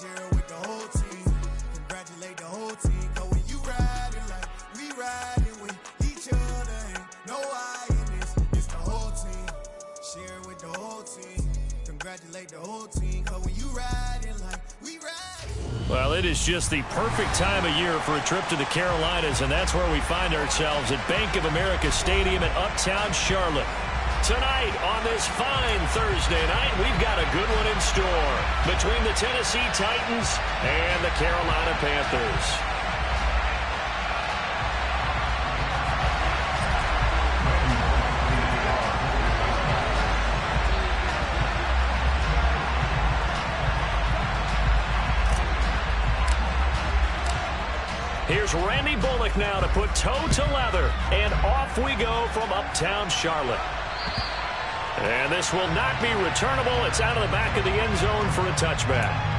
Share it with the whole team. Congratulate the whole team. Cause when you riding like we riding with each other, ain't no I in this. It's the whole team. Share it with the whole team. Congratulate the whole team. Cause when you riding like we riding. Well, it is just the perfect time of year for a trip to the Carolinas, and that's where we find ourselves at Bank of America Stadium in Uptown Charlotte. Tonight on this fine Thursday night, we've got a good one in store between the Tennessee Titans and the Carolina Panthers. Here's Randy Bullock now to put toe to leather, and off we go from Uptown Charlotte. And this will not be returnable. It's out of the back of the end zone for a touchback.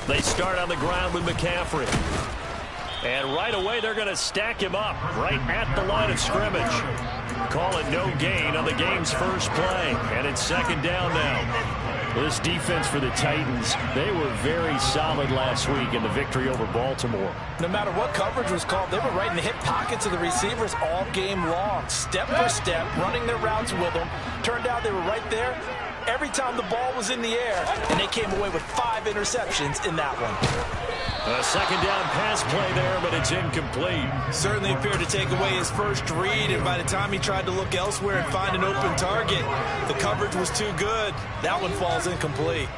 They start on the ground with McCaffrey. And right away, they're going to stack him up right at the line of scrimmage. Call it no gain on the game's first play. And it's second down now. This defense for the Titans, they were very solid last week in the victory over Baltimore. No matter what coverage was called, they were right in the hip pockets of the receivers all game long. Step for step, running their routes with them. Turned out they were right there every time the ball was in the air, and they came away with 5 interceptions in that one. A second down pass play there, but it's incomplete. Certainly appeared to take away his first read, and by the time he tried to look elsewhere and find an open target, the coverage was too good. That one falls incomplete.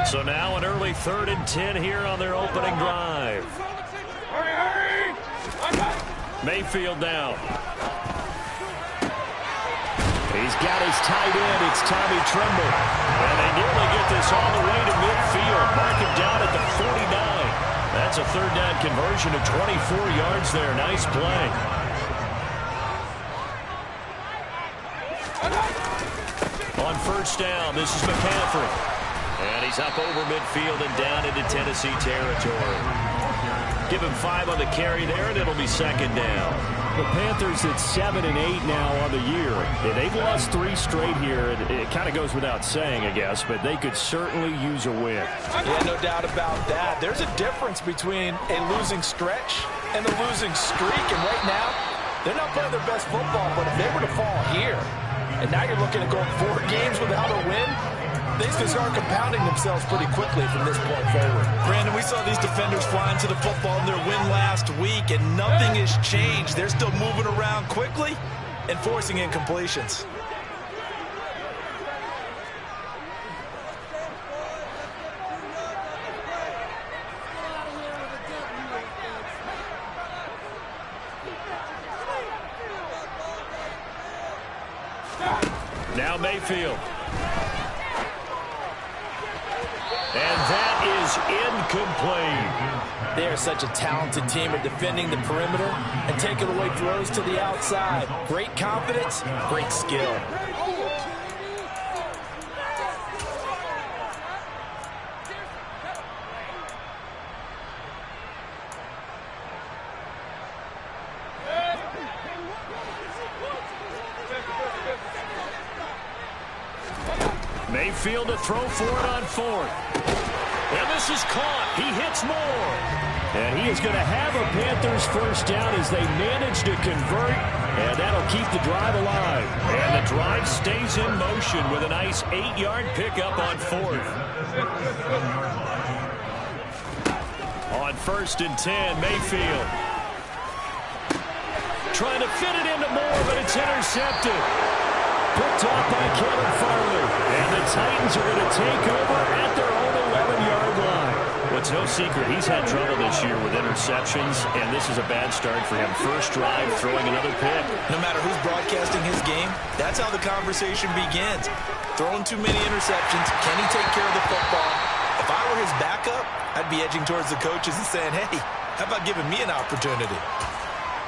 So now an early 3rd and 10 here on their opening drive. Mayfield now. He's got his tight end. It's Tommy Tremble. And they nearly get this all the way to midfield. Mark him down at the 49. That's a 3rd down conversion of 24 yards there. Nice play. On first down, this is McCaffrey. And he's up over midfield and down into Tennessee territory. Give him 5 on the carry there, and it'll be second down. The Panthers at 7 and 8 now on the year. They've lost 3 straight here. It kind of goes without saying, I guess, but they could certainly use a win. Yeah, no doubt about that. There's a difference between a losing stretch and a losing streak, and right now, they're not playing their best football, but if they were to fall here, and now you're looking at going 4 games without a win, things can start compounding themselves pretty quickly from this point forward. Brandon, we saw these defenders flying to the football in their win last week, and nothing has changed. They're still moving around quickly and forcing incompletions. Now Mayfield. And that is incomplete. They are such a talented team at defending the perimeter and taking away throws to the outside. Great confidence, great skill. Mayfield to throw for it on 4th. And this is caught. He hits Moore. And he is going to have a Panthers first down as they manage to convert. And that'll keep the drive alive. And the drive stays in motion with a nice 8-yard pickup on 4th. On 1st and 10, Mayfield. Trying to fit it into Moore, but it's intercepted. Picked off by Kevin Farley. And the Titans are going to take over at their own 11-yard line. Well, it's no secret he's had trouble this year with interceptions, and this is a bad start for him. First drive, throwing another pick. No matter who's broadcasting his game, that's how the conversation begins. throwing too many interceptions. Can he take care of the football? If I were his backup, I'd be edging towards the coaches and saying, hey, how about giving me an opportunity?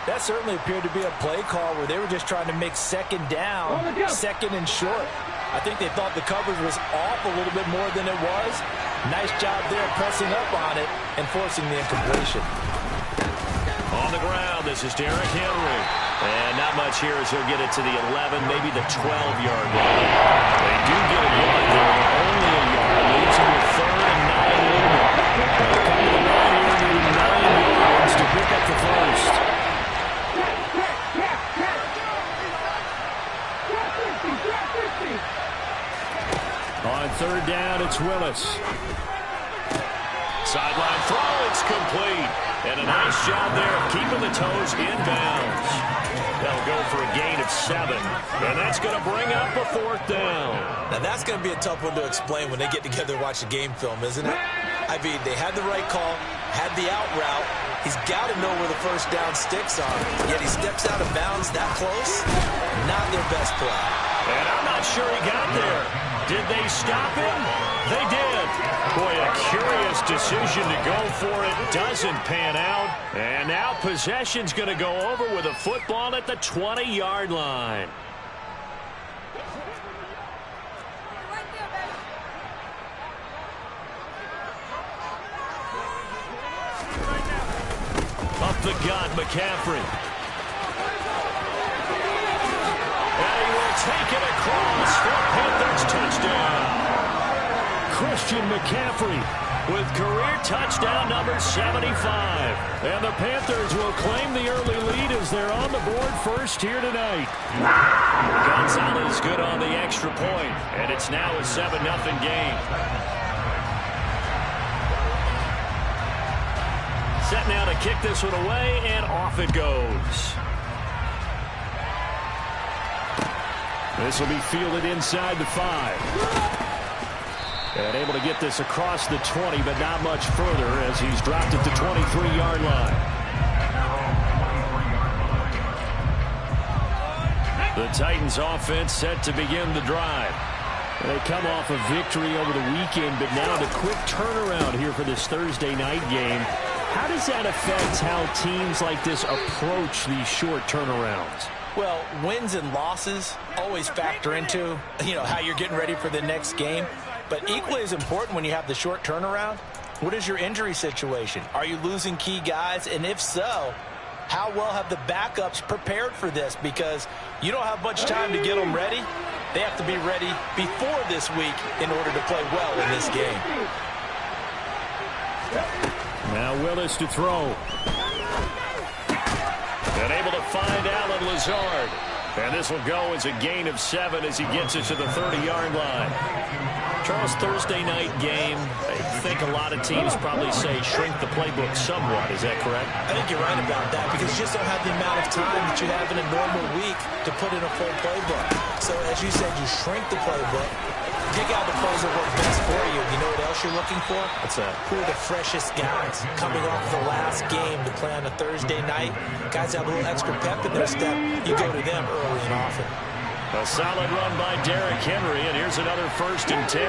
That certainly appeared to be a play call where they were just trying to make second down, second and short. I think they thought the coverage was off a little bit more than it was. Nice job there pressing up on it and forcing the incompletion. On the ground, this is Derrick Henry. And not much here as he'll get it to the 11, maybe the 12-yard line. They do get a yard there, only a yard. Leaves him with 3rd and 9 Loomer. They'll come to the line here, needing 9 yards to pick up the first. On 3rd down, it's Willis. Sideline throw, it's complete. And a nice job there of keeping the toes inbounds. That'll go for a gain of 7. And that's going to bring up a 4th down. Now, that's going to be a tough one to explain when they get together and watch a game film, isn't it? I mean, they had the right call, had the out route. He's got to know where the first down sticks are. Yet he steps out of bounds that close. Not their best play. And I'm not sure he got there. Did they stop him? They did. Boy, a curious decision to go for it. Doesn't pan out. And now possession's going to go over with a football at the 20-yard line. Up the gut, McCaffrey. And he will take it across for Panthers touchdown. Christian McCaffrey with career touchdown number 75. And the Panthers will claim the early lead as they're on the board first here tonight. Gonzalez good on the extra point, and it's now a 7-0 game. Set now to kick this one away, and off it goes. This will be fielded inside the 5. And able to get this across the 20, but not much further as he's dropped at the 23-yard line. The Titans offense set to begin the drive. They come off a victory over the weekend, but now the quick turnaround here for this Thursday night game. How does that affect how teams like this approach these short turnarounds? Well, wins and losses always factor into, how you're getting ready for the next game. But equally as important when you have the short turnaround, what is your injury situation? Are you losing key guys? And if so, how well have the backups prepared for this? Because you don't have much time to get them ready. They have to be ready before this week in order to play well in this game. Now Willis to throw. And able to find Allen Lazard. And this will go as a gain of 7 as he gets it to the 30-yard line. Charles, Thursday night game, I think a lot of teams probably say shrink the playbook somewhat. Is that correct? I think you're right about that because you just don't have the amount of time that you have in a normal week to put in a full playbook. So as you said, you shrink the playbook, pick out the plays that work best for you. You know what else you're looking for? What's that? Who are the freshest guys coming off the last game to play on a Thursday night? Guys have a little extra pep in their step. You go to them early and often. A solid run by Derrick Henry, and here's another 1st and 10.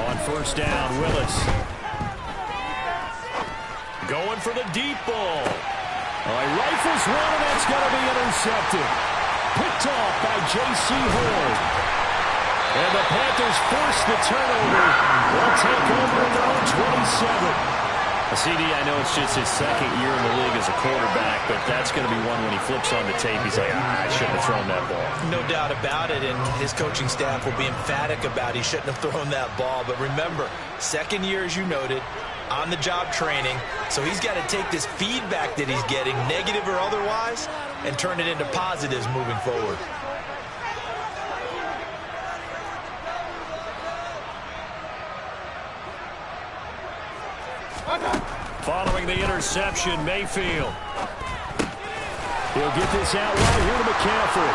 On 1st down, Willis. Going for the deep ball. He rifles one, and that's going to be intercepted. Picked off by J.C. Horn. And the Panthers force the turnover. They'll take over at their own 27. CD, I know it's just his 2nd year in the league as a quarterback, but that's going to be one when he flips on the tape, he's like, I shouldn't have thrown that ball. No doubt about it, and his coaching staff will be emphatic about he shouldn't have thrown that ball. But remember, 2nd year, as you noted, on-the-job training, so he's got to take this feedback that he's getting, negative or otherwise, and turn it into positives moving forward. Following the interception, Mayfield. He'll get this out right here to McCaffrey.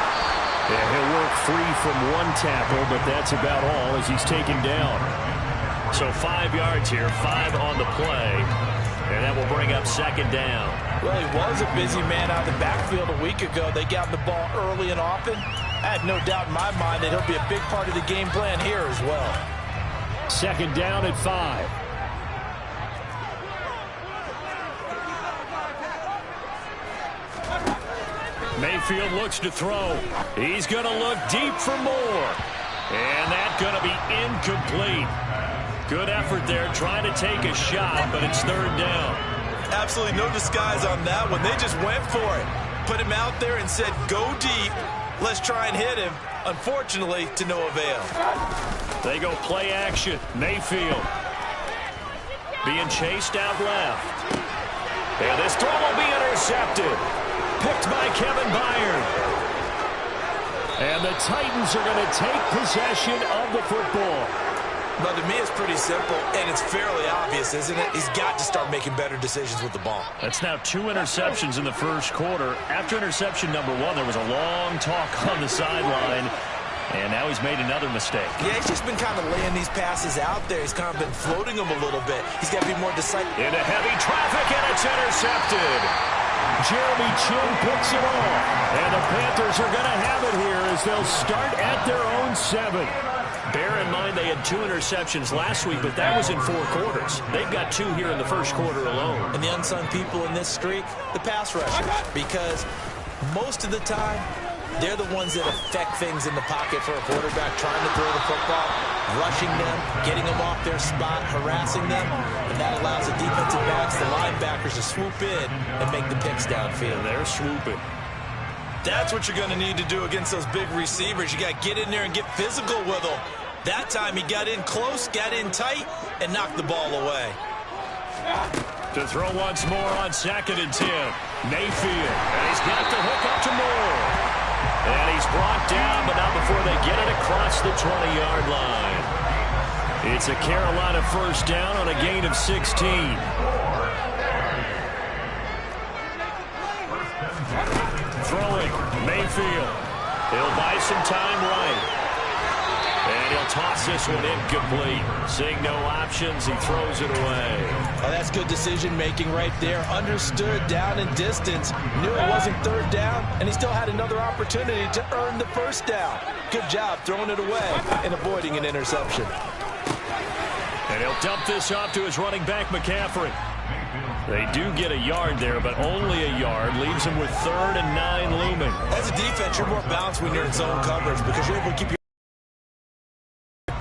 And he'll work free from one tackle, but that's about all as he's taken down. So 5 yards here, 5 on the play. And that will bring up second down. Well, he was a busy man out of the backfield a week ago. They got him the ball early and often. I have no doubt in my mind that he'll be a big part of the game plan here as well. Second down at 5. Mayfield looks to throw. He's going to look deep for more. And that's going to be incomplete. Good effort there trying to take a shot, but it's third down. Absolutely no disguise on that one. They just went for it. Put him out there and said, go deep. Let's try and hit him. Unfortunately, to no avail. They go play action. Mayfield being chased out left. And this throw will be intercepted. Picked by Kevin Byard. And the Titans are going to take possession of the football. But to me, it's pretty simple, and it's fairly obvious, isn't it? He's got to start making better decisions with the ball. That's now 2 interceptions in the first quarter. After interception number 1, there was a long talk on the sideline, and now he's made another mistake. Yeah, he's just been kind of laying these passes out there. He's kind of been floating them a little bit. He's got to be more decisive. Into heavy traffic, and it's intercepted. Jeremy Chinn picks it off. And the Panthers are going to have it here as they'll start at their own 7. Bear in mind they had 2 interceptions last week, but that was in 4 quarters. They've got 2 here in the first quarter alone. And the unsung people in this streak, the pass rushers, because most of the time, they're the ones that affect things in the pocket for a quarterback, trying to throw the football, rushing them, getting them off their spot, harassing them, and that allows the defensive backs, the linebackers, to swoop in and make the picks downfield. And they're swooping. That's what you're going to need to do against those big receivers. You got to get in there and get physical with them. That time he got in close, got in tight, and knocked the ball away. To throw once more on 2nd and 10. Mayfield, and he's got the hook up to Moore. And he's brought down, but not before they get it across the 20-yard line. It's a Carolina first down on a gain of 16. Throwing, Mayfield. He'll buy some time right. And he'll toss this one incomplete. Seeing no options, he throws it away. Oh, that's good decision-making right there. Understood down and distance. Knew it wasn't third down, and he still had another opportunity to earn the first down. Good job throwing it away and avoiding an interception. And he'll dump this off to his running back, McCaffrey. They do get a yard there, but only a yard. Leaves him with 3rd and 9 looming. As a defense, you're more balanced when you're in zone coverage because you're able to keep your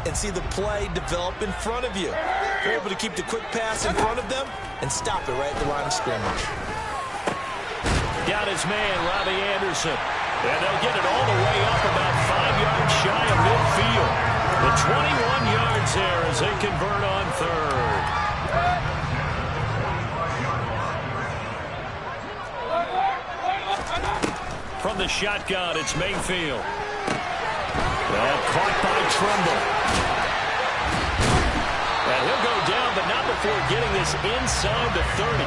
and see the play develop in front of you. You're able to keep the quick pass in front of them and stop it right at the line of scrimmage. Got his man, Robbie Anderson. And they'll get it all the way up about 5 yards shy of midfield. The 21 yards there as they convert on 3rd. From the shotgun, it's Mayfield. Well, caught by Tremble. And he'll go down, but not before getting this inside the 30.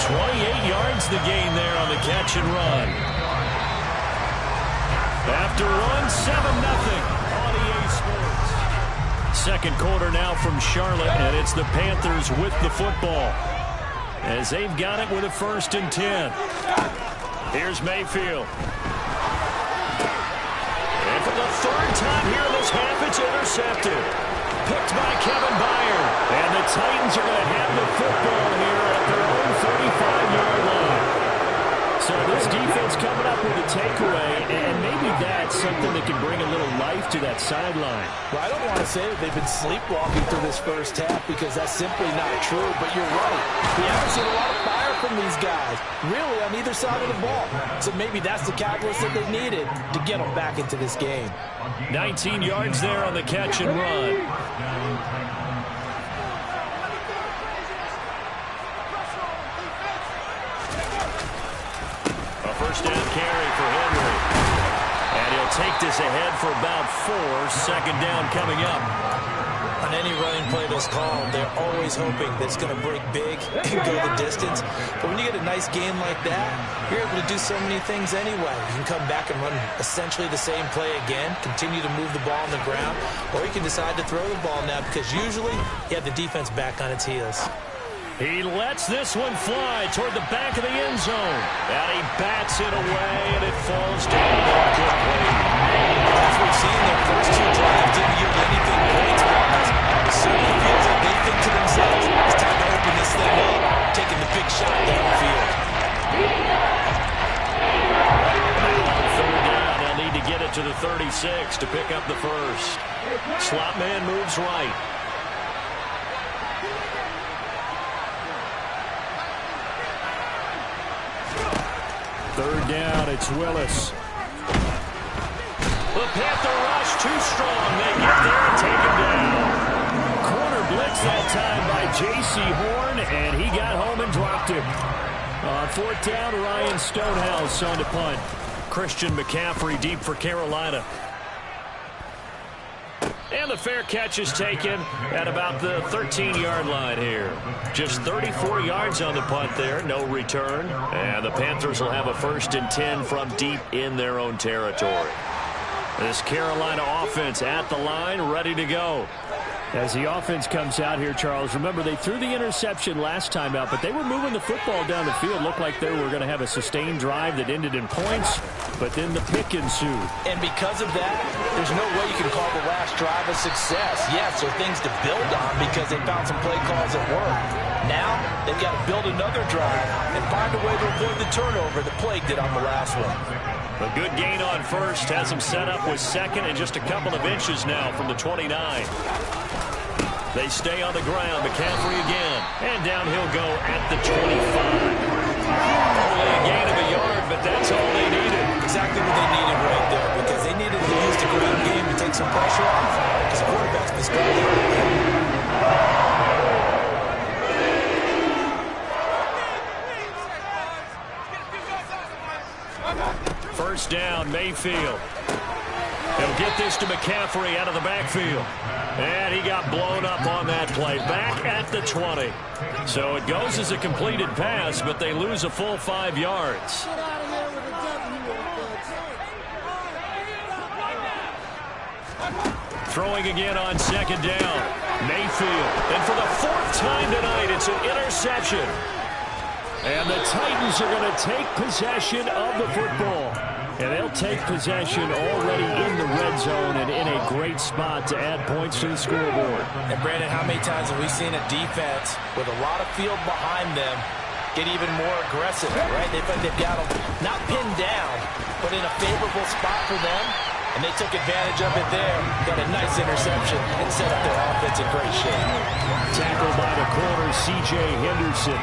28 yards the gain there on the catch and run. After one, 7-0 on EA Sports. Second quarter now from Charlotte, and it's the Panthers with the football as they've got it with a 1st and 10. Here's Mayfield. And for the 3rd time here in this half, it's intercepted. Picked by Kevin Byard. And the Titans are going to have the football here at their own 35-yard line. So this defense coming up with a takeaway, and maybe that's something that can bring a little life to that sideline. Well, I don't want to say that they've been sleepwalking through this first half because that's simply not true, but you're right. We haven't seen a lot of fire from these guys, really, on either side of the ball. So maybe that's the catalyst that they needed to get them back into this game. 19 yards there on the catch and run. A first down carry for Henry. And he'll take this ahead for about 4. Second down coming up. On any running play that's called, they're always hoping that it's going to break big and go the distance. But when you get a nice game like that, you're able to do so many things anyway. You can come back and run essentially the same play again, continue to move the ball on the ground, or you can decide to throw the ball now because usually you have the defense back on its heels. He lets this one fly toward the back of the end zone. And he bats it away, and it falls down incomplete. As we've seen, their first two drives didn't yield anything points-wise. It certainly feels like they think to themselves, it's time to open this thing up, taking the big shot downfield. Now on third down, they'll need to get it to the 36 to pick up the first. Slot man moves right. Third down, it's Willis. The Panther rush too strong. They get there and take him down. Corner blitz that time by J.C. Horn, and he got home and dropped him. On fourth down, Ryan Stonehouse on to punt. Christian McCaffrey deep for Carolina. And the fair catch is taken at about the 13-yard line here. Just 34 yards on the punt there, no return. And the Panthers will have a 1st and 10 from deep in their own territory. This Carolina offense at the line, ready to go. As the offense comes out here, Charles, remember they threw the interception last time out, but they were moving the football down the field. Looked like they were going to have a sustained drive that ended in points, but then the pick ensued. And because of that, there's no way you can call the last drive a success. Yes, there are things to build on because they found some play calls that worked. Now, they've got to build another drive and find a way to avoid the turnover that plagued it on the last one. A good gain on first has them set up with second and just a couple of inches now from the 29. They stay on the ground. McCaffrey again. And down he'll go at the 25. Only a gain of a yard, but that's all they needed. Exactly what they needed right there because they needed to use the ground game to take some pressure off because the quarterback's misguided. First down, Mayfield. He'll get this to McCaffrey out of the backfield. And he got blown up on that play. Back at the 20. So it goes as a completed pass, but they lose a full 5 yards. Throwing again on second down. Mayfield. And for the 4th time tonight, it's an interception. And the Titans are going to take possession of the football. And they'll take possession already in the red zone and in a great spot to add points to the scoreboard. And Brandon, how many times have we seen a defense with a lot of field behind them get even more aggressive, right? They think they've got them not pinned down, but in a favorable spot for them. And they took advantage of it there. Got a nice interception and set up their offense in great shape. Tackled by the corner, C.J. Henderson.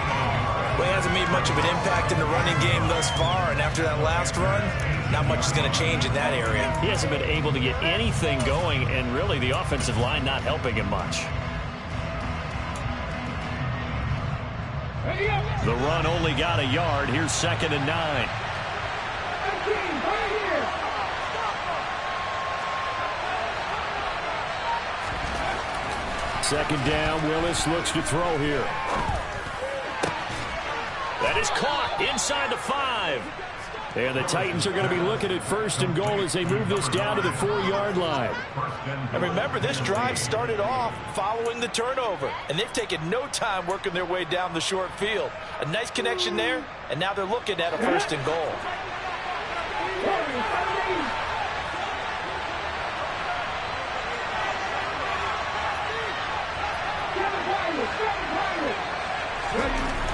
Well, he hasn't made much of an impact in the running game thus far, and after that last run, not much is going to change in that area. He hasn't been able to get anything going, and really the offensive line not helping him much. The run only got a yard. Here's 2nd and 9. Second down, Willis looks to throw here. That is caught inside the 5. And the Titans are going to be looking at 1st and goal as they move this down to the 4-yard line. And remember, this drive started off following the turnover, and they've taken no time working their way down the short field. A nice connection there, and now they're looking at a 1st and goal.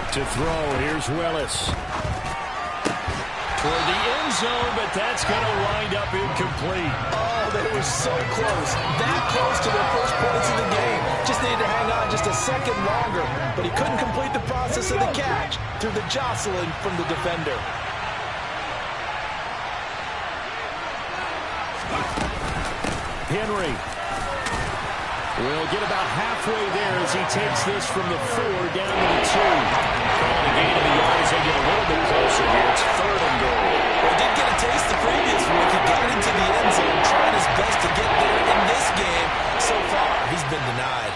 To throw, here's Willis. Toward the end zone, but that's going to wind up incomplete. Oh, they were so close. That close to their first points of the game. Just needed to hang on just a second longer, but he couldn't complete the process of the catch through the jostling from the defender. Henry will get about halfway there as he takes this from the 4 down to the 2. Calling a gain of a yard as they get a little bit closer here. It's 3rd and goal. Well, he did get a taste the previous week. He got into the end zone, trying his best to get there in this game. So far, he's been denied.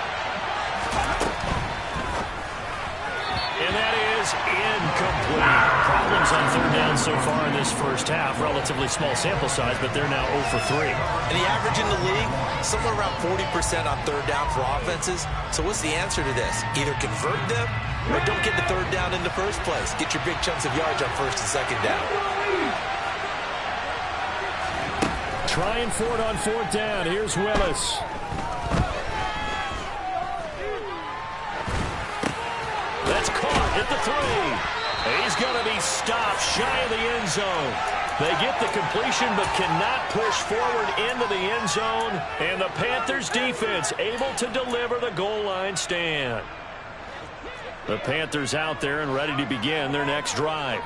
And that is incomplete. Problems on 3rd down so far in this first half. Relatively small small sample size, but they're now 0 for 3. And the average in the league, somewhere around 40% on third down for offenses. So what's the answer to this? Either convert them or don't get the third down in the first place. Get your big chunks of yards on first and second down. Trying for it on fourth down. Here's Willis. That's caught at the 3. He's going to be stopped shy of the end zone. They get the completion but cannot push forward into the end zone. And the Panthers defense able to deliver the goal line stand. The Panthers out there and ready to begin their next drive.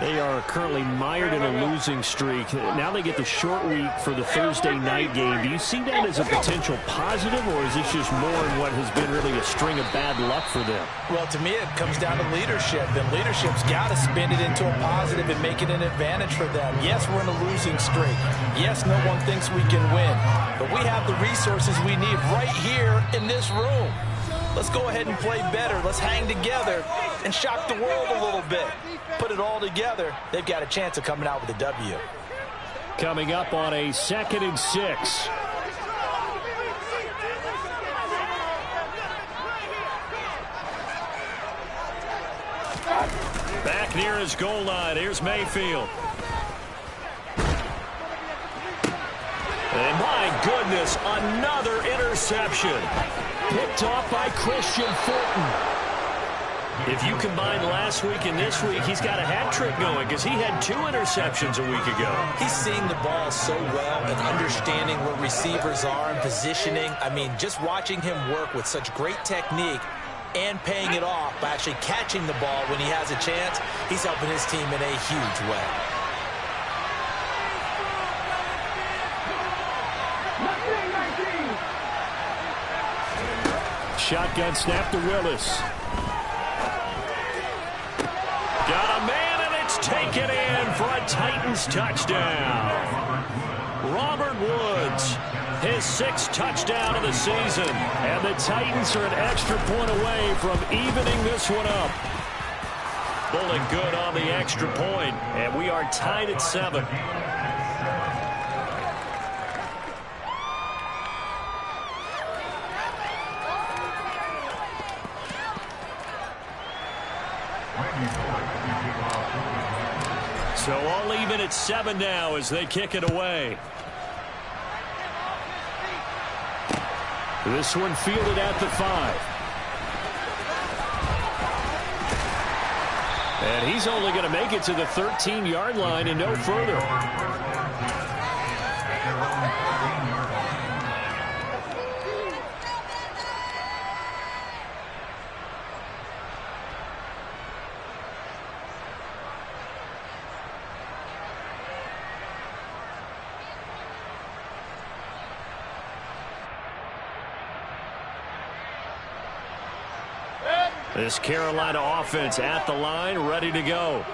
They are currently mired in a losing streak. Now they get the short week for the Thursday night game. Do you see that as a potential positive, or is this just more in what has been really a string of bad luck for them? Well, to me, it comes down to leadership, and leadership's got to spin it into a positive and make it an advantage for them. Yes, we're in a losing streak. Yes, no one thinks we can win, but we have the resources we need right here in this room. Let's go ahead and play better. Let's hang together and shock the world a little bit. Put it all together, they've got a chance of coming out with a W. Coming up on a 2nd and 6. Back near his goal line. Here's Mayfield. And my goodness, another interception. Picked off by Christian Fulton. If you combine last week and this week, he's got a hat trick going because he had 2 interceptions a week ago. He's seeing the ball so well and understanding where receivers are and positioning. I mean, just watching him work with such great technique and paying it off by actually catching the ball when he has a chance, he's helping his team in a huge way. Shotgun snap to Willis. Got a man, and it's taken in for a Titans touchdown. Robert Woods, his 6th touchdown of the season. And the Titans are an extra point away from evening this one up. Pulling good on the extra point, and we are tied at 7. So all even at 7 now as they kick it away. This one fielded at the 5. And he's only going to make it to the 13-yard line and no further. This Carolina offense at the line, ready to go.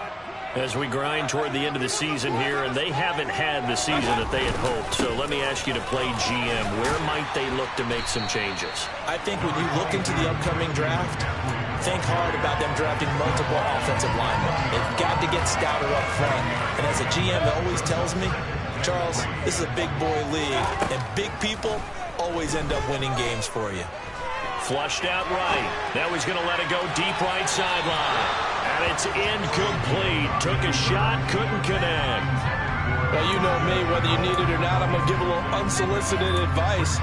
As we grind toward the end of the season here, and they haven't had the season that they had hoped. So let me ask you to play GM. Where might they look to make some changes? I think when you look into the upcoming draft, think hard about them drafting multiple offensive linemen. They've got to get stouter up front. And as a GM always tells me, Charles, this is a big boy league, and big people always end up winning games for you. Flushed out right. Now he's going to let it go deep right sideline. And it's incomplete. Took a shot, couldn't connect. Well, you know me, whether you need it or not, I'm going to give a little unsolicited advice.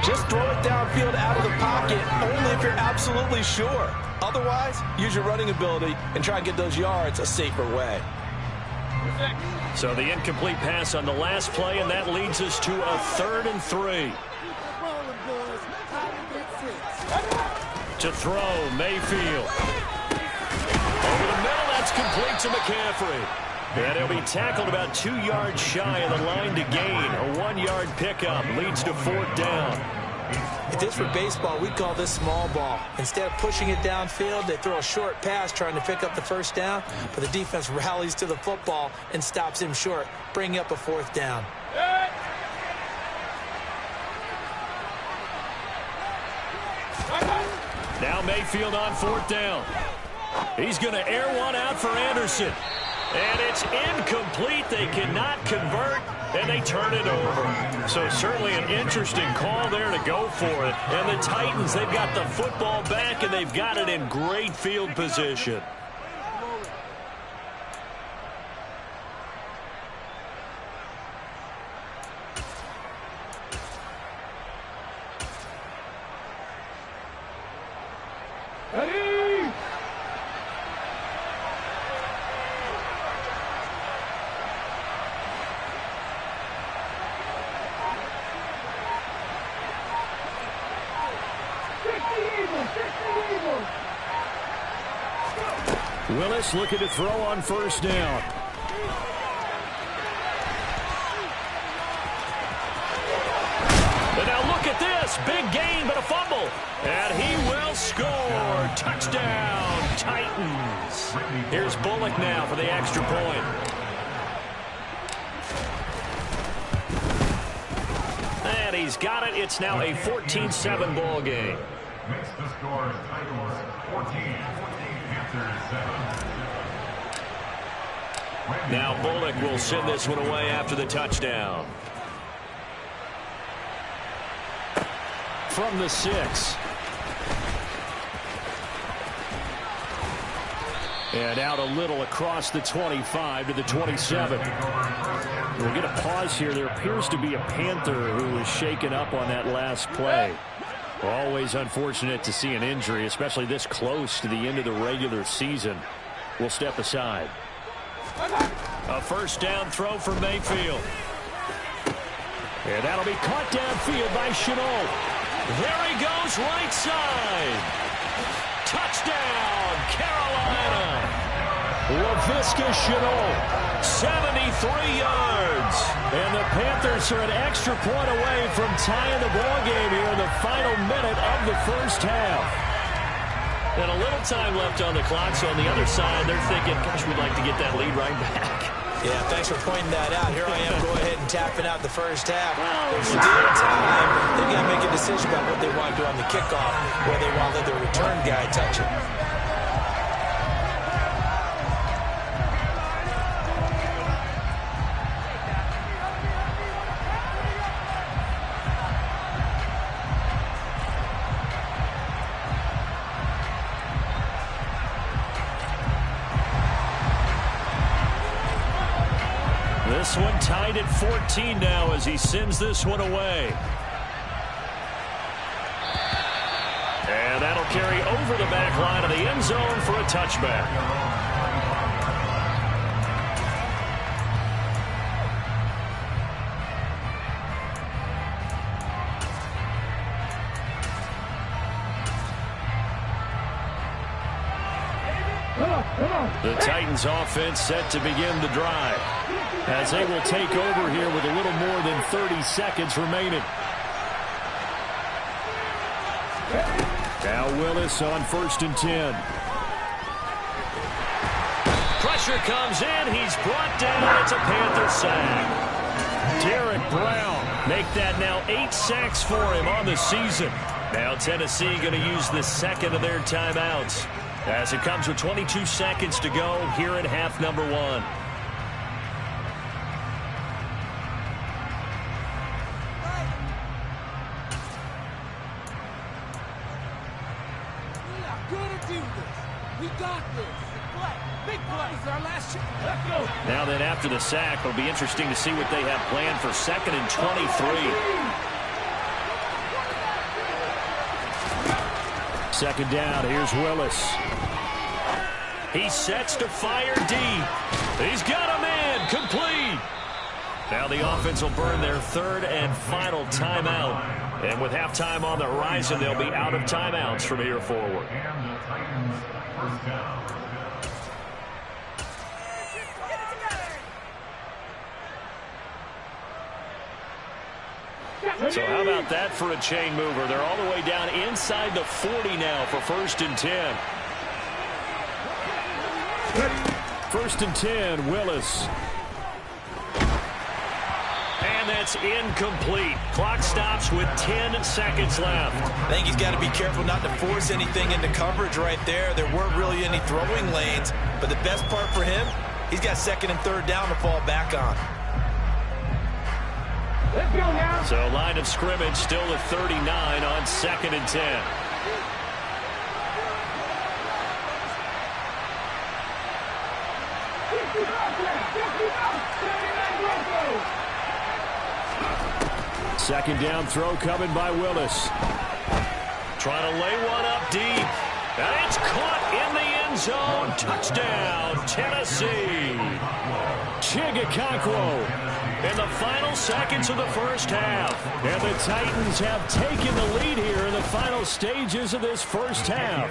Just throw it downfield out of the pocket, only if you're absolutely sure. Otherwise, use your running ability and try and get those yards a safer way. So the incomplete pass on the last play, and that leads us to a 3rd and 3. To throw, Mayfield. Over the middle, that's complete to McCaffrey. And he'll be tackled about 2 yards shy of the line to gain. A 1-yard pickup leads to 4th down. If this were baseball, we'd call this small ball. Instead of pushing it downfield, they throw a short pass trying to pick up the 1st down, but the defense rallies to the football and stops him short, bringing up a 4th down. Now Mayfield on 4th down. He's going to air one out for Anderson. And it's incomplete. They cannot convert, and they turn it over. So certainly an interesting call there to go for it. And the Titans, they've got the football back, and they've got it in great field position. Willis looking to throw on first down. And now look at this. Big gain, but a fumble. And he will score. Touchdown, Titans. Here's Bullock now for the extra point. And he's got it. It's now a 14-7 ball game. Makes the score Titans 14, Panthers 7. Now Bullock will send this one away after the touchdown. From the 6. And out a little across the 25 to the 27. We'll get a pause here. There appears to be a Panther who was shaken up on that last play. Always unfortunate to see an injury, especially this close to the end of the regular season. We'll step aside. A first down throw for Mayfield. And that'll be caught downfield by Shenault. There he goes, right side. Touchdown, Carolina. Laviska Shenault. 73 yards. And the Panthers are an extra point away from tying the ball game here in the final minute of the first half. And a little time left on the clock, so on the other side, they're thinking, gosh, we'd like to get that lead right back. Yeah, thanks for pointing that out. Here I am, go ahead and tapping out the first half. There's still time. They've got to make a decision about what they want to do on the kickoff, where they want to let their return guy touch it. This one tied at 14 now as he sends this one away. And that'll carry over the back line of the end zone for a touchback. The Titans offense set to begin the drive, as they will take over here with a little more than 30 seconds remaining. Now Willis on 1st and 10. Pressure comes in. He's brought down. It's a Panther sack. Derek Brown. Make that now 8 sacks for him on the season. Now Tennessee going to use the second of their timeouts, as it comes with 22 seconds to go here in half number 1. Now then, after the sack, it'll be interesting to see what they have planned for 2nd and 23. 2nd down. Here's Willis. He sets to fire deep. He's got him in. Complete. Now the offense will burn their 3rd and final timeout. And with halftime on the horizon, they'll be out of timeouts from here forward. And the Titans first down. So how about that for a chain mover? They're all the way down inside the 40 now for 1st and 10. 1st and 10, Willis. And that's incomplete. Clock stops with 10 seconds left. I think he's got to be careful not to force anything into coverage right there. There weren't really any throwing lanes, but the best part for him, he's got second and third down to fall back on. Let's go now. So line of scrimmage still at 39 on 2nd and 10. Second down throw coming by Willis. Trying to lay one up deep. And it's caught in the end zone. Touchdown, Tennessee. Chigakonkwo In the final seconds of the first half. And the Titans have taken the lead here in the final stages of this first half.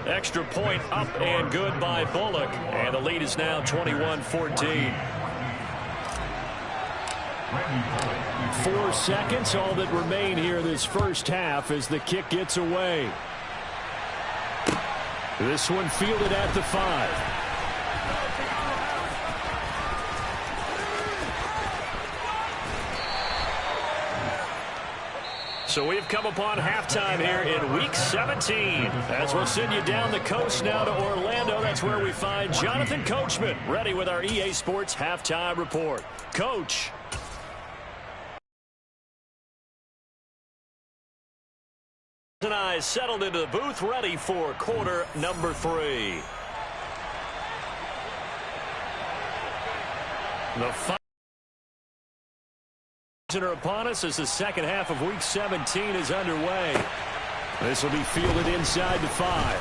Extra point up and good by Bullock. And the lead is now 21-14. 4 seconds, all that remain here this first half as the kick gets away. This one fielded at the 5. So we've come upon halftime here in Week 17. As we'll send you down the coast now to Orlando. That's where we find Jonathan Coachman ready with our EA Sports Halftime Report. Coach. And I settled into the booth ready for quarter number 3. The are upon us as the second half of Week 17 is underway. This will be fielded inside the 5.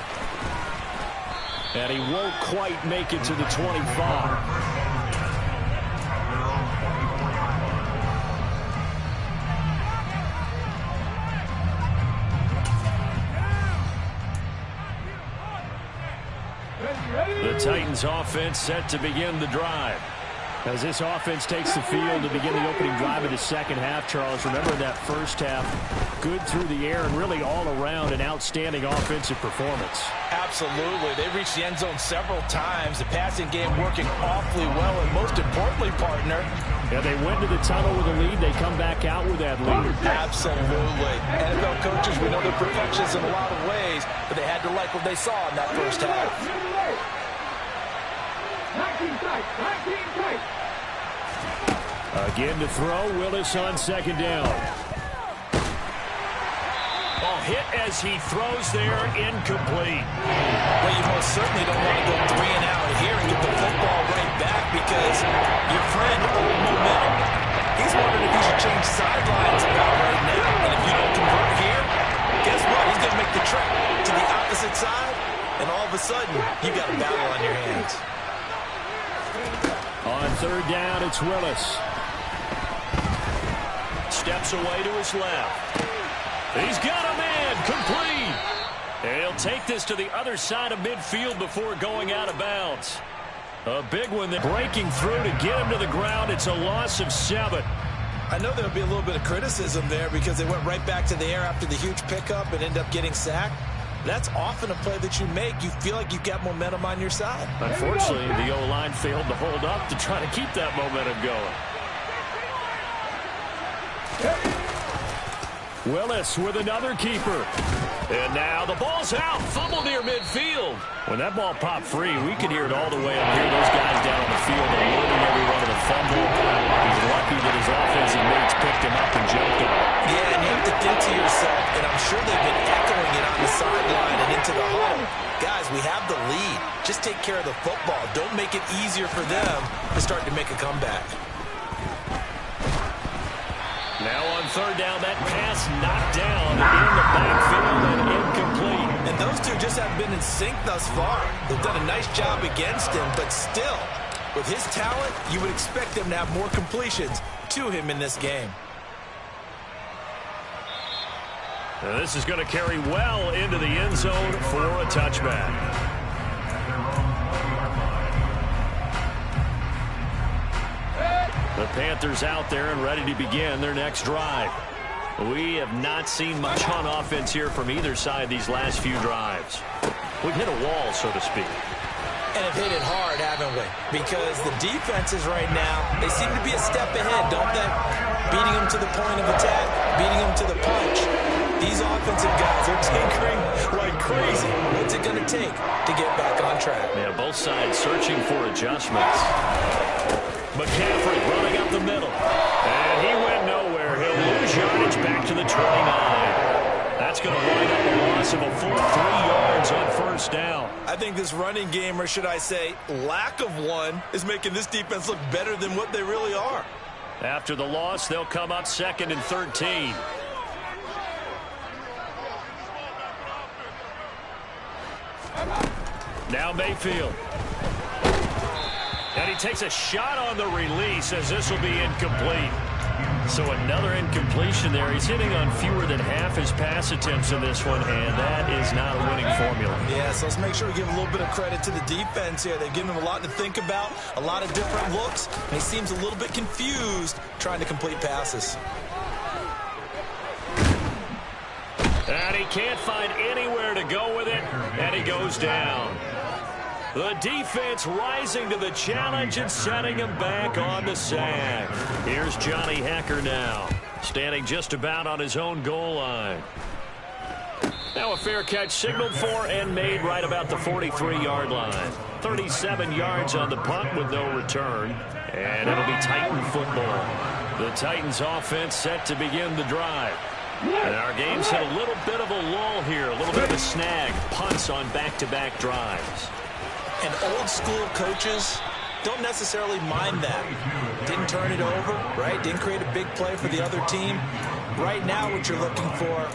And he won't quite make it to the 25. The Titans offense set to begin the drive. As this offense takes the field to begin the opening drive of the second half, Charles, remember that first half, good through the air and really all around an outstanding offensive performance. Absolutely. They reached the end zone several times. The passing game working awfully well, and most importantly, partner. Yeah, they went to the tunnel with a lead. They come back out with that lead. Absolutely. NFL coaches, we know they're perfectionists in a lot of ways, but they had to like what they saw in that first half. 19 tight, 19 tight. Again to throw, Willis on second down. Ball hit as he throws there, incomplete. Well, you most certainly don't want to go 3 and out here and get the football right back because your friend, old momentum, he's wondering if he should change sidelines about right now. And if you don't convert here, guess what? He's going to make the trek to the opposite side, and all of a sudden, you got a battle on your hands. On third down, it's Willis. Steps away to his left. He's got a man, complete. And he'll take this to the other side of midfield before going out of bounds. A big one that breaking through to get him to the ground. It's a loss of 7. I know there'll be a little bit of criticism there because they went right back to the air after the huge pickup and end up getting sacked. That's often a play that you make. You feel like you've got momentum on your side. Unfortunately, the O-line failed to hold up to try to keep that momentum going. Willis with another keeper. And now the ball's out. Fumble near midfield. When that ball popped free, we could hear it all the way up here. Those guys down on the field are loading everyone of the fumble. He's lucky that his offensive mates picked him up and jumped him. Yeah, and you have to think to yourself, and I'm sure they've been echoing it on the sideline and into the huddle. Guys, we have the lead. Just take care of the football. Don't make it easier for them to start to make a comeback. Now on third down, that pass knocked down in the backfield and incomplete. And those two just haven't been in sync thus far. They've done a nice job against him, but still, with his talent, you would expect them to have more completions to him in this game. Now this is going to carry well into the end zone for a touchback. The Panthers out there and ready to begin their next drive. We have not seen much on offense here from either side these last few drives. We've hit a wall, so to speak. And have hit it hard, haven't we? Because the defenses right now, they seem to be a step ahead, don't they? Beating them to the point of attack, beating them to the punch. The These offensive guys are tinkering like crazy. What's it going to take to get back on track? Yeah, both sides searching for adjustments. McCaffrey running up the middle. And he went nowhere. He'll lose yardage back to the 29. That's going to wind up a loss of a full 3 yards on first down. I think this running game, or should I say lack of one, is making this defense look better than what they really are. After the loss, they'll come up 2nd and 13. Now Mayfield. And he takes a shot on the release as this will be incomplete. So another incompletion there. He's hitting on fewer than half his pass attempts in this one, and that is not a winning formula. Yeah, so let's make sure we give a little bit of credit to the defense here. They've given him a lot to think about, a lot of different looks, and he seems a little bit confused trying to complete passes. And he can't find anywhere to go with it, and he goes down. The defense rising to the challenge and setting him back on the sack. Here's Johnny Hekker now, standing just about on his own goal line. Now a fair catch signaled for and made right about the 43-yard line. 37 yards on the punt with no return, and it'll be Titan football. The Titans offense set to begin the drive. And our game's hit a little bit of a lull here, a little bit of a snag. Punts on back-to-back drives. And old-school coaches don't necessarily mind that. Didn't turn it over, right? Didn't create a big play for the other team. Right now what you're looking for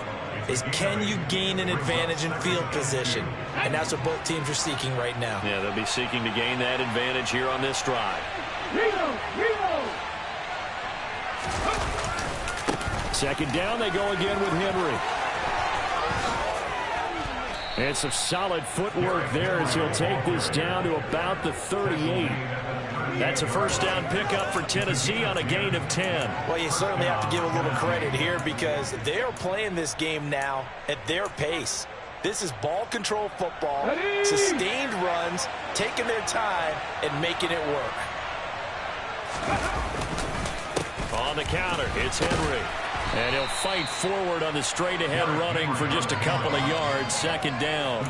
is, can you gain an advantage in field position? And that's what both teams are seeking right now. Yeah, they'll be seeking to gain that advantage here on this drive. Second down, they go again with Henry. And some solid footwork there as he'll take this down to about the 38. That's a first down pickup for Tennessee on a gain of 10. Well, you certainly have to give a little credit here because they're playing this game now at their pace. This is ball control football, sustained runs, taking their time and making it work. On the counter, it's Henry. And he'll fight forward on the straight-ahead running for just a couple of yards. Second down.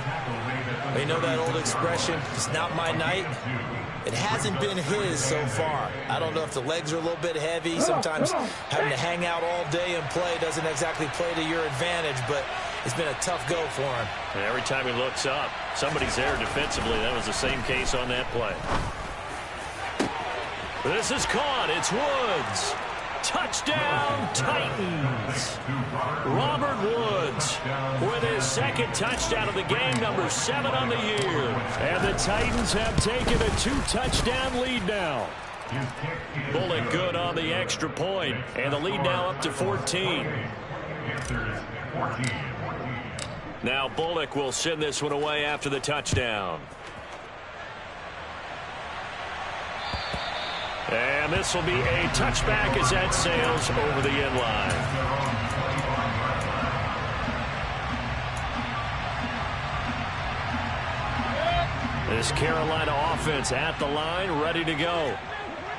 You know that old expression, it's not my night? It hasn't been his so far. I don't know if the legs are a little bit heavy. Sometimes having to hang out all day and play doesn't exactly play to your advantage, but it's been a tough go for him. And every time he looks up, somebody's there defensively. That was the same case on that play. This is caught. It's Woods. Touchdown, Titans. Robert Woods with his second touchdown of the game, number 7 on the year. And the Titans have taken a 2-touchdown lead now. Bullock good on the extra point, and the lead now up to 14. Now Bullock will send this one away after the touchdown. And this will be a touchback as that sails over the end line. This Carolina offense at the line, ready to go.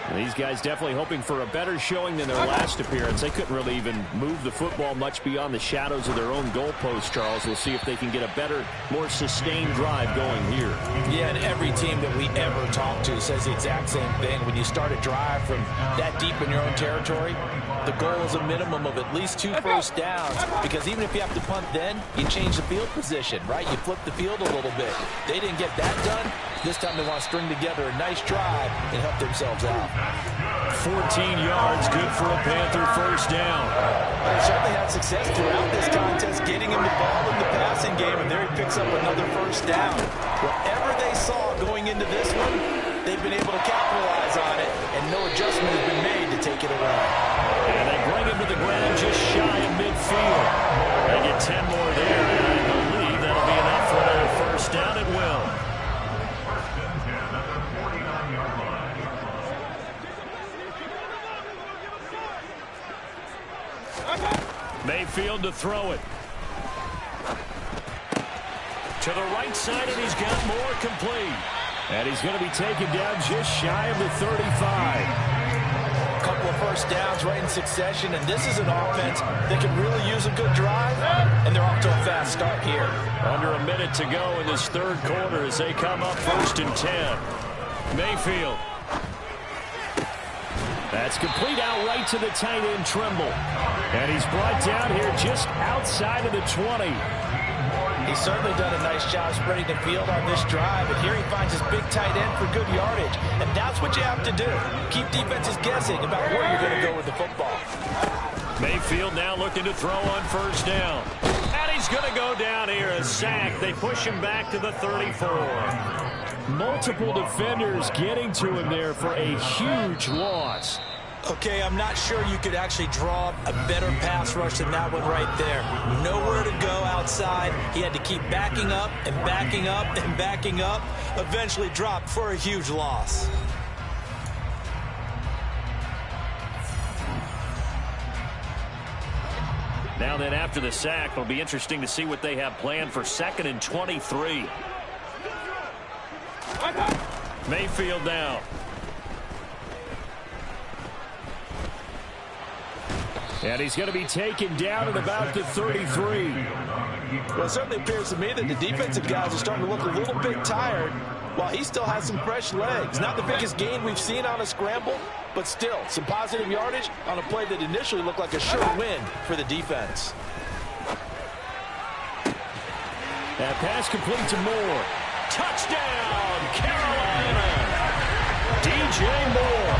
And these guys definitely hoping for a better showing than their last appearance. They couldn't really even move the football much beyond the shadows of their own goalpost, Charles. We'll see if they can get a better, more sustained drive going here. Yeah, and every team that we ever talk to says the exact same thing. When you start a drive from that deep in your own territory, the goal is a minimum of at least 2 first downs, because even if you have to punt then, you change the field position, right? You flip the field a little bit. They didn't get that done. This time they want to string together a nice drive and help themselves out. 14 yards, good for a Panther first down. They certainly had success throughout this contest, getting him the ball in the passing game, and there he picks up another first down. Whatever they saw going into this one, they've been able to capitalize on it, and no adjustment has been made to take it away. And they bring him to the ground just shy of midfield. They get 10 more there, and I believe that'll be enough for their first down. It will. Mayfield to throw it. To the right side, and he's got more complete. And he's going to be taken down just shy of the 35. A couple of first downs right in succession, and this is an offense that can really use a good drive, and they're off to a fast start here. Under a minute to go in this third quarter as they come up 1st and 10. Mayfield. That's complete out right to the tight end, Trimble. And he's brought down here just outside of the 20. He's certainly done a nice job spreading the field on this drive, and here he finds his big tight end for good yardage. And that's what you have to do. Keep defenses guessing about where you're going to go with the football. Mayfield now looking to throw on 1st down. And he's going to go down here, a sack. They push him back to the 34. Multiple defenders getting to him there for a huge loss. Okay, I'm not sure you could actually draw a better pass rush than that one right there. Nowhere to go outside. He had to keep backing up and backing up and backing up. Eventually dropped for a huge loss. Now then, after the sack, it'll be interesting to see what they have planned for 2nd and 23. Mayfield now. And he's going to be taken down at about the 33. Well, it certainly appears to me that the defensive guys are starting to look a little bit tired while he still has some fresh legs. Not the biggest gain we've seen on a scramble, but still some positive yardage on a play that initially looked like a sure win for the defense. That pass complete to Moore. Touchdown, Carolina. DJ Moore,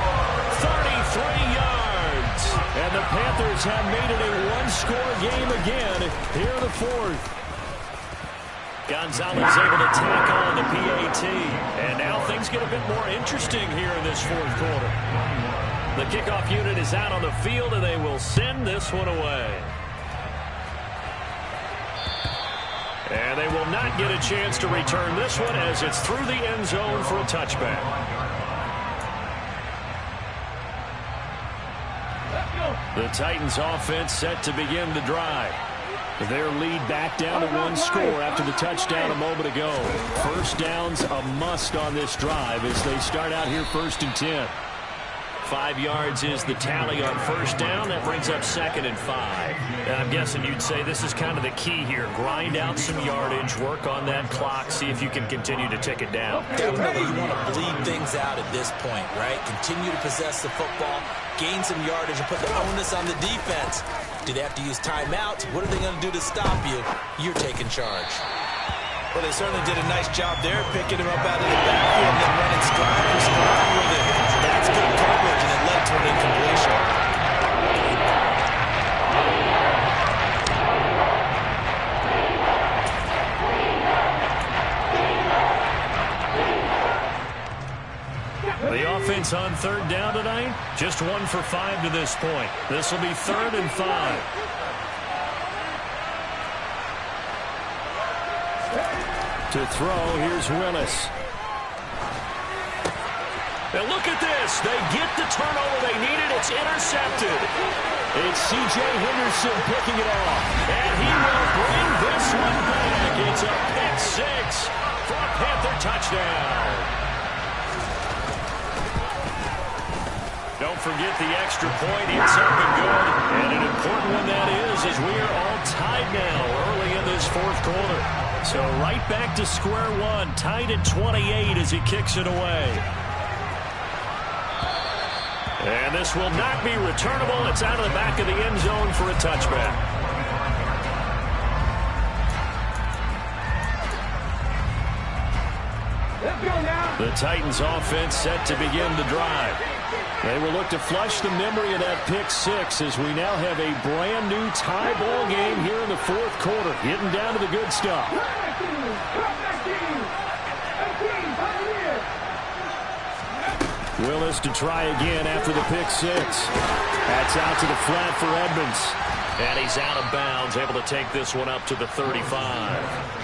33 yards. And the Panthers have made it a one-score game again here in the 4th. Gonzalez able to tackle on the PAT. And now things get a bit more interesting here in this 4th quarter. The kickoff unit is out on the field, and they will send this one away. And they will not get a chance to return this one as it's through the end zone for a touchback. The Titans offense set to begin the drive. Their lead back down to 1 score after the touchdown a moment ago. First down's a must on this drive as they start out here 1st and 10. 5 yards is the tally on 1st down. That brings up 2nd and 5. And I'm guessing you'd say this is kind of the key here. Grind out some yardage, work on that clock, see if you can continue to tick it down. Definitely you want to bleed things out at this point, right? Continue to possess the football, gain some yardage, and put the onus on the defense. Do they have to use timeouts? What are they going to do to stop you? You're taking charge. Well, they certainly did a nice job there, picking him up out of the backfield and then running stride with it. That's good coverage, and it led to an incompletion. The offense on 3rd down tonight, just 1 for 5 to this point. This will be 3rd and 5. To throw, here's Willis. And look at this. They get the turnover they needed. It's intercepted. It's C.J. Henderson picking it off. And he will bring this one back. It's a pick 6 for a Panther touchdown. Don't forget the extra point. It's up and good. And an important one that is, as we are all tied now early in this 4th quarter. So right back to square one, tied at 28 as he kicks it away. And this will not be returnable. It's out of the back of the end zone for a touchback. The Titans offense set to begin the drive. They will look to flush the memory of that pick 6 as we now have a brand new tie ball game here in the 4th quarter, getting down to the good stuff. Willis to try again after the pick 6. That's out to the flat for Edmonds. And he's out of bounds, able to take this one up to the 35.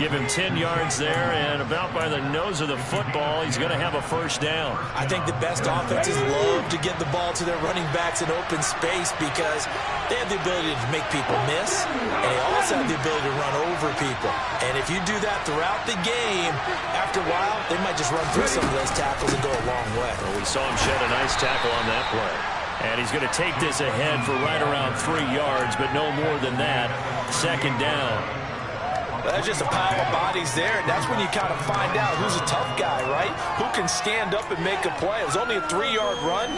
Give him 10 yards there, and about by the nose of the football, he's going to have a first down. I think the best offenses love to get the ball to their running backs in open space because they have the ability to make people miss, and they also have the ability to run over people. And if you do that throughout the game, after a while, they might just run through some of those tackles and go a long way. Well, we saw him shed a nice tackle on that play. And he's going to take this ahead for right around 3 yards, but no more than that. Second down. That's just a pile of bodies there, and that's when you kind of find out who's a tough guy, right? Who can stand up and make a play. It was only a 3-yard run,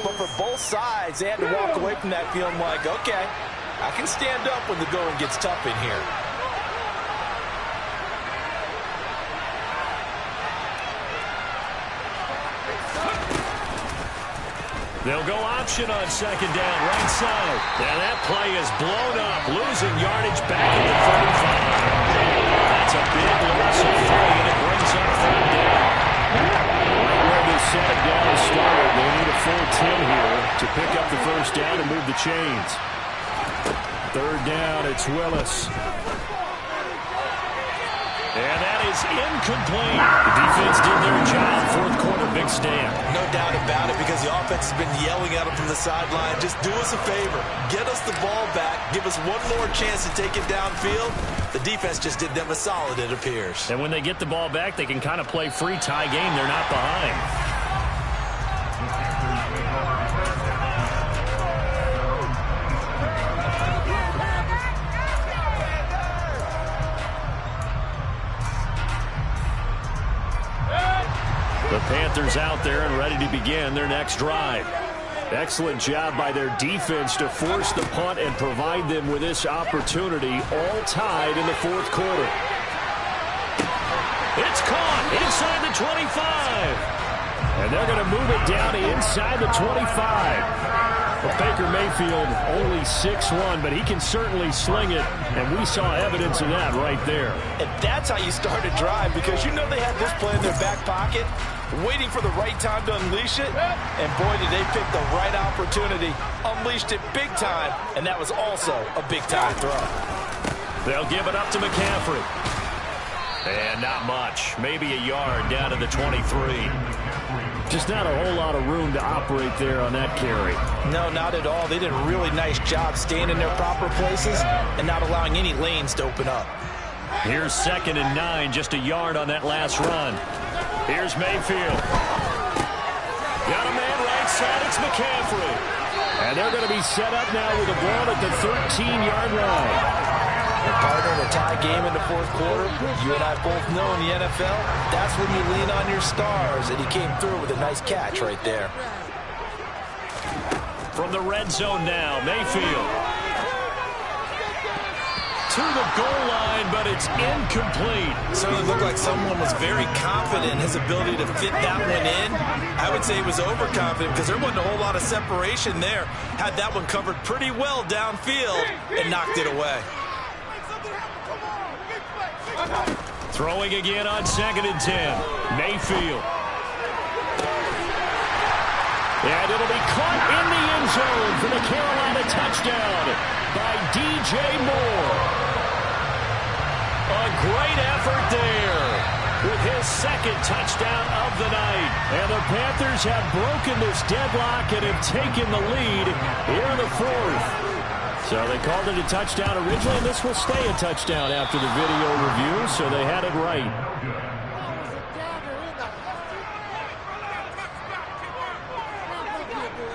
but for both sides, they had to walk away from that feeling like, okay, I can stand up when the going gets tough in here. They'll go option on second down, right side. And that play is blown up, losing yardage back at the 35. That's a big loss of 3, and it brings up third down. Right where this set down started, they need a full 10 here to pick up the first down and move the chains. Third down, it's Willis. And that is incomplete. The defense did their job. Fourth quarter, big stand. No doubt about it, because the offense has been yelling at them from the sideline. Just do us a favor. Get us the ball back. Give us one more chance to take it downfield. The defense just did them a solid, it appears. And when they get the ball back, they can kind of play free tie game. They're not behind. The Panthers out there and ready to begin their next drive. Excellent job by their defense to force the punt and provide them with this opportunity, all tied in the fourth quarter. It's caught inside the 25. And they're going to move it down to inside the 25. Well, Baker Mayfield only 6'1", but he can certainly sling it, and we saw evidence of that right there. And that's how you start a drive, because you know they had this play in their back pocket, waiting for the right time to unleash it, and boy, did they pick the right opportunity, unleashed it big time, and that was also a big-time throw. They'll give it up to McCaffrey. And not much, maybe a yard down to the 23. Just not a whole lot of room to operate there on that carry. No, not at all. They did a really nice job staying in their proper places and not allowing any lanes to open up. Here's 2nd and 9, just a yard on that last run. Here's Mayfield. Got a man right side, it's McCaffrey. And they're going to be set up now with a ball at the 13-yard line. Your partner in a tie game in the fourth quarter, you and I both know in the NFL, that's when you lean on your stars, and he came through with a nice catch right there. From the red zone now, Mayfield. To the goal line, but it's incomplete. Certainly looked like someone was very confident in his ability to fit that one in. I would say he was overconfident because there wasn't a whole lot of separation there. Had that one covered pretty well downfield and knocked it away. Throwing again on 2nd and 10. Mayfield. And it'll be caught in the end zone for the Carolina touchdown by DJ Moore. A great effort there with his 2nd touchdown of the night. And the Panthers have broken this deadlock and have taken the lead here in the 4th. So they called it a touchdown originally, and this will stay a touchdown after the video review, so they had it right.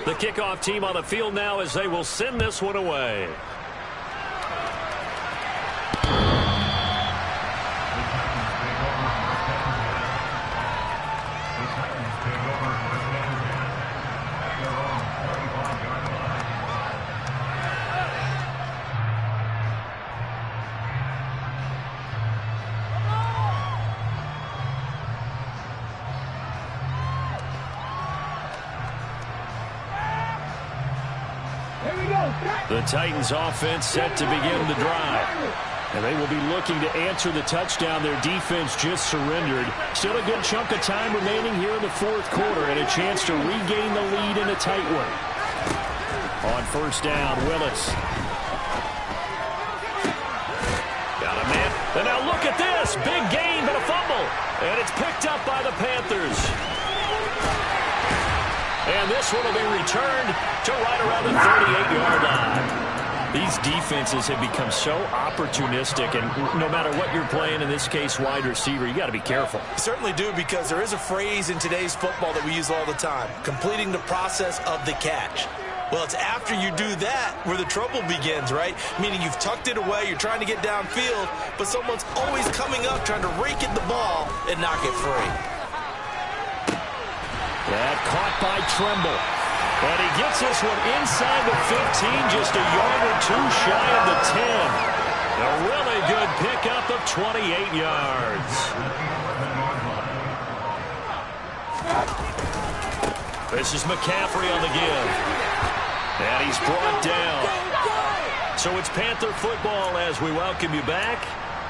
The kickoff team on the field now as they will send this one away. The Titans offense set to begin the drive. And they will be looking to answer the touchdown their defense just surrendered. Still a good chunk of time remaining here in the fourth quarter and a chance to regain the lead in a tight one. On first down, Willis. Got a man. And now look at this. Big gain, but a fumble. And it's picked up by the Panthers. And this one will be returned to right around the 38-yard line. These defenses have become so opportunistic, and no matter what you're playing, in this case wide receiver, you got to be careful. You certainly do, because there is a phrase in today's football that we use all the time, completing the process of the catch. Well, it's after you do that where the trouble begins, right? Meaning you've tucked it away, you're trying to get downfield, but someone's always coming up trying to rake at the ball and knock it free. That caught by Tremble. And he gets this one inside the 15, just a yard or two shy of the 10. A really good pickup of 28 yards. This is McCaffrey on the give. And he's brought down. So it's Panther football as we welcome you back.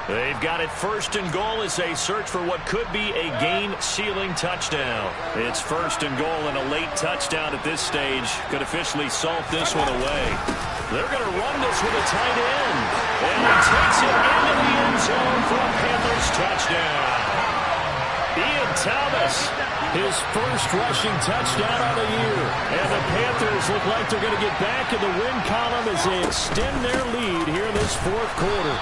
They've got it first and goal as they search for what could be a game-sealing touchdown. It's first and goal, and a late touchdown at this stage could officially salt this one away. They're going to run this with a tight end. And he takes it into the end zone for a Panthers touchdown. Ian Thomas, his first rushing touchdown of the year. And the Panthers look like they're going to get back in the win column as they extend their lead here in this fourth quarter.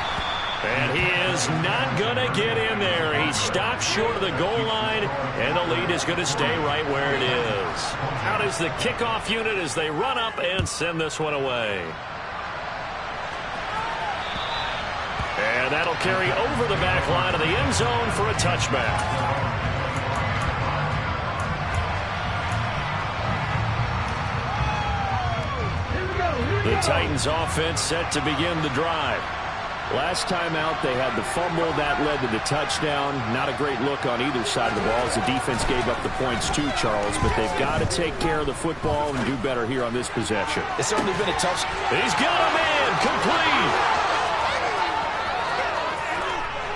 And he is not going to get in there. He stops short of the goal line, and the lead is going to stay right where it is. Out is the kickoff unit as they run up and send this one away. And that'll carry over the back line of the end zone for a touchback. The Titans offense set to begin the drive. Last time out, they had the fumble. That led to the touchdown. Not a great look on either side of the ball as the defense gave up the points too, Charles. But they've got to take care of the football and do better here on this possession. It's certainly been a tough. He's got a man complete.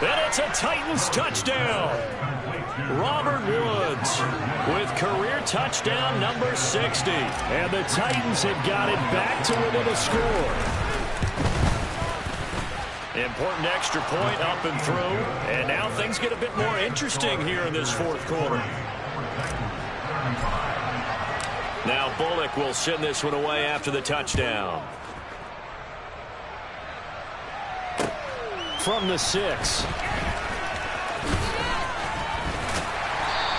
And it's a Titans touchdown. Robert Woods with career touchdown number 60. And the Titans have got it back to within a score. Important extra point up and through. And now things get a bit more interesting here in this fourth quarter. Now Bullock will send this one away after the touchdown. From the 6.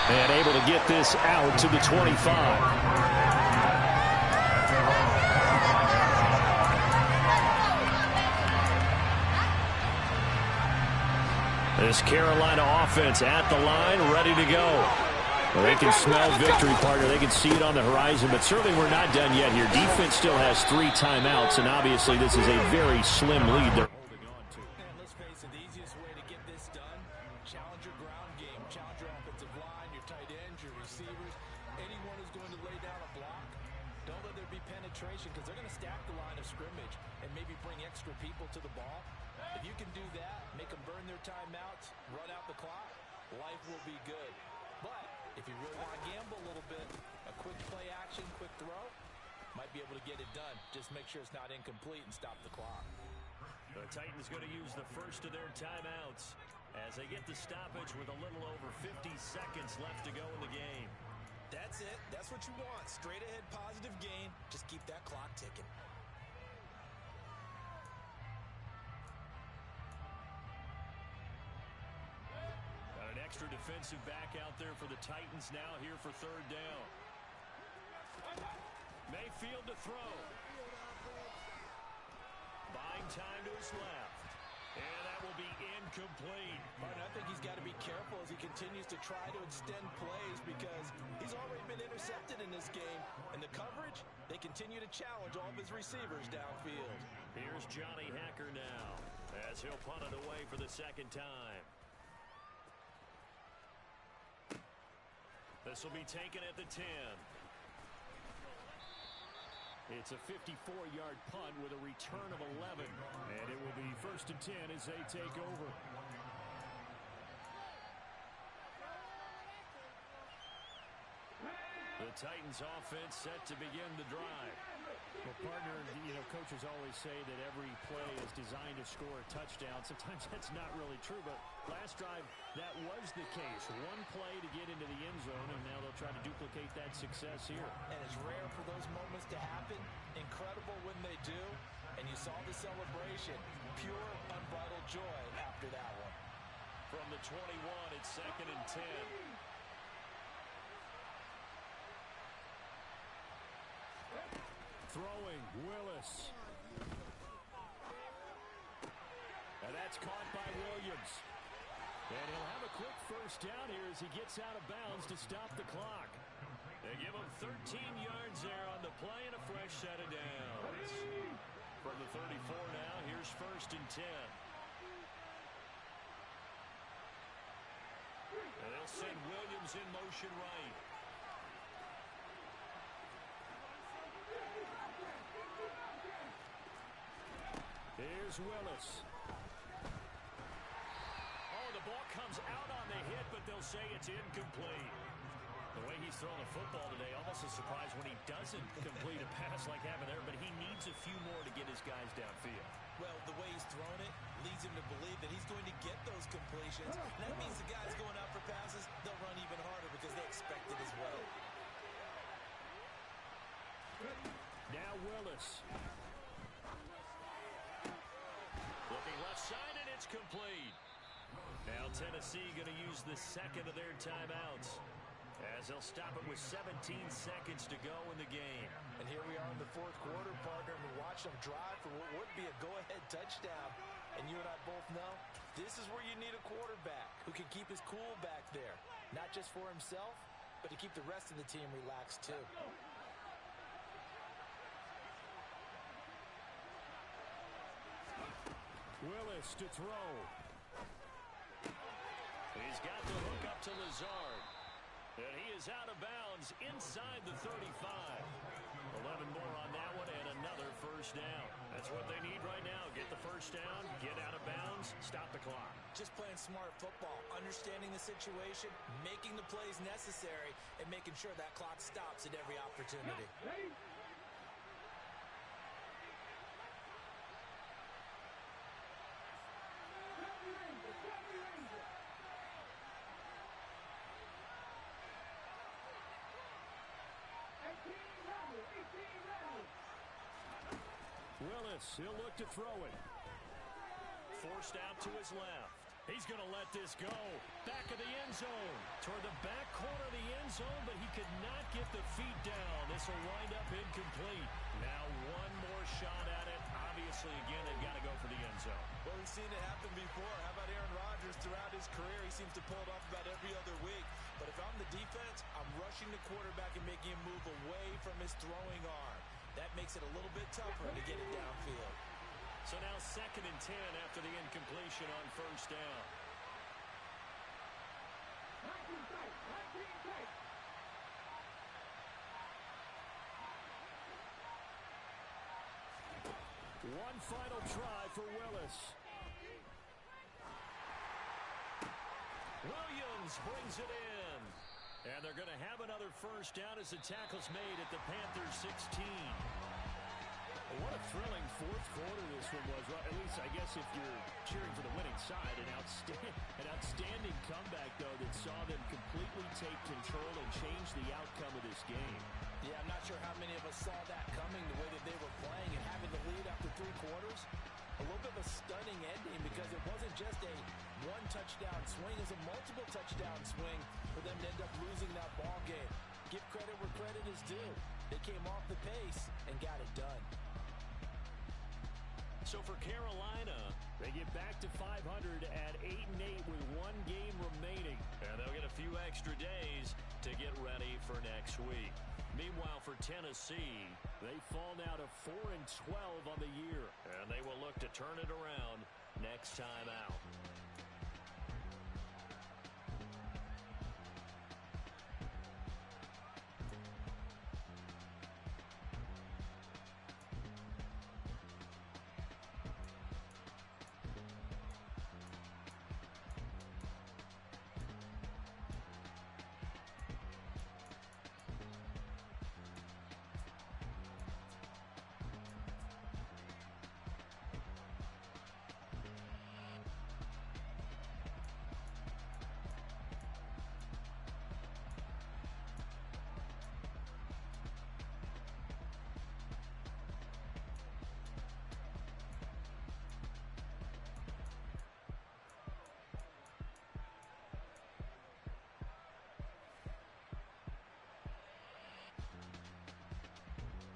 And able to get this out to the 25. This Carolina offense at the line, ready to go. Well, they can smell victory, partner. They can see it on the horizon, but certainly we're not done yet here. Defense still has 3 timeouts, and obviously this is a very slim lead they're holding on to. And let's face it, the easiest way to get this done, challenge your ground game, challenge your offensive line, your tight ends, your receivers, anyone who's going to lay down a block. Don't let there be penetration because they're going to stack the line of scrimmage and maybe bring extra people to the ball. If you can do that, make them burn their timeouts, run out the clock, life will be good. But if you really want to gamble a little bit, a quick play action, quick throw, might be able to get it done. Just make sure it's not incomplete and stop the clock. The Titans going to use the first of their timeouts as they get the stoppage with a little over 50 seconds left to go in the game. That's it. That's what you want. Straight ahead positive gain. Just keep that clock ticking. Got an extra defensive back out there for the Titans now here for third down. Mayfield to throw. Buying time to his left. And that will be incomplete. Martin, I think he's got to be careful as he continues to try to extend plays because he's already been intercepted in this game. And the coverage, they continue to challenge all of his receivers downfield. Here's Johnny Hacker now as he'll punt it away for the second time. This will be taken at the 10. It's a 54-yard punt with a return of 11. And it will be 1st and 10 as they take over. The Titans offense set to begin the drive. Well, partner, coaches always say that every play is designed to score a touchdown. Sometimes that's not really true, but last drive, that was the case. One play to get into the end zone, and now they'll try to duplicate that success here. And it's rare for those moments to happen. Incredible when they do. And you saw the celebration. Pure, unbridled joy after that one. From the 21, it's 2nd and 10. Throwing, Willis. And that's caught by Williams. And he'll have a quick first down here as he gets out of bounds to stop the clock. They give him 13 yards there on the play and a fresh set of downs. From the 34 now, here's 1st and 10. And they'll send Williams in motion right. Here's Willis. Oh, the ball comes out on the hit, but they'll say it's incomplete. The way he's throwing the football today, almost a surprise when he doesn't complete a pass like having there, but he needs a few more to get his guys downfield. Well, the way he's throwing it leads him to believe that he's going to get those completions. And that means the guys going out for passes, they'll run even harder because they expect it as well. Now Willis. Looking left side, and it's complete. Now Tennessee going to use the second of their timeouts, as they'll stop it with 17 seconds to go in the game. And here we are in the 4th quarter, partner, and we watch them drive for what would be a go-ahead touchdown. And you and I both know this is where you need a quarterback who can keep his cool back there, not just for himself, but to keep the rest of the team relaxed too. Willis to throw. He's got the hook up to Lazard. And he is out of bounds inside the 35. 11 more on that one and another first down. That's what they need right now. Get the first down, get out of bounds, stop the clock. Just playing smart football, understanding the situation, making the plays necessary, and making sure that clock stops at every opportunity. Willis, he'll look to throw it. Forced out to his left. He's going to let this go. Back of the end zone. Toward the back corner of the end zone, but he could not get the feet down. This will wind up incomplete. Now one more shot at it. Obviously, again, they've got to go for the end zone. Well, we've seen it happen before. How about Aaron Rodgers throughout his career? He seems to pull it off about every other week. But if I'm the defense, I'm rushing the quarterback and making him move away from his throwing arm. That makes it a little bit tougher to get it downfield. So now 2nd and 10 after the incompletion on first down. One final try for Willis. Williams brings it in. And they're going to have another first down as the tackle's made at the Panthers 16. What a thrilling 4th quarter this one was. Well, at least, I guess, if you're cheering for the winning side, an outstanding comeback, though, that saw them completely take control and change the outcome of this game. Yeah, I'm not sure how many of us saw that coming, the way that they were playing and having the lead after 3 quarters. A little bit of a stunning ending because it wasn't just a one-touchdown swing. It was a multiple touchdown swing for them to end up losing that ball game. Give credit where credit is due. They came off the pace and got it done. So for Carolina, they get back to 500 at 8-8 with 1 game remaining. And they'll get a few extra days to get ready for next week. Meanwhile, for Tennessee, they fall now to 4-12 on the year. And they will look to turn it around next time out.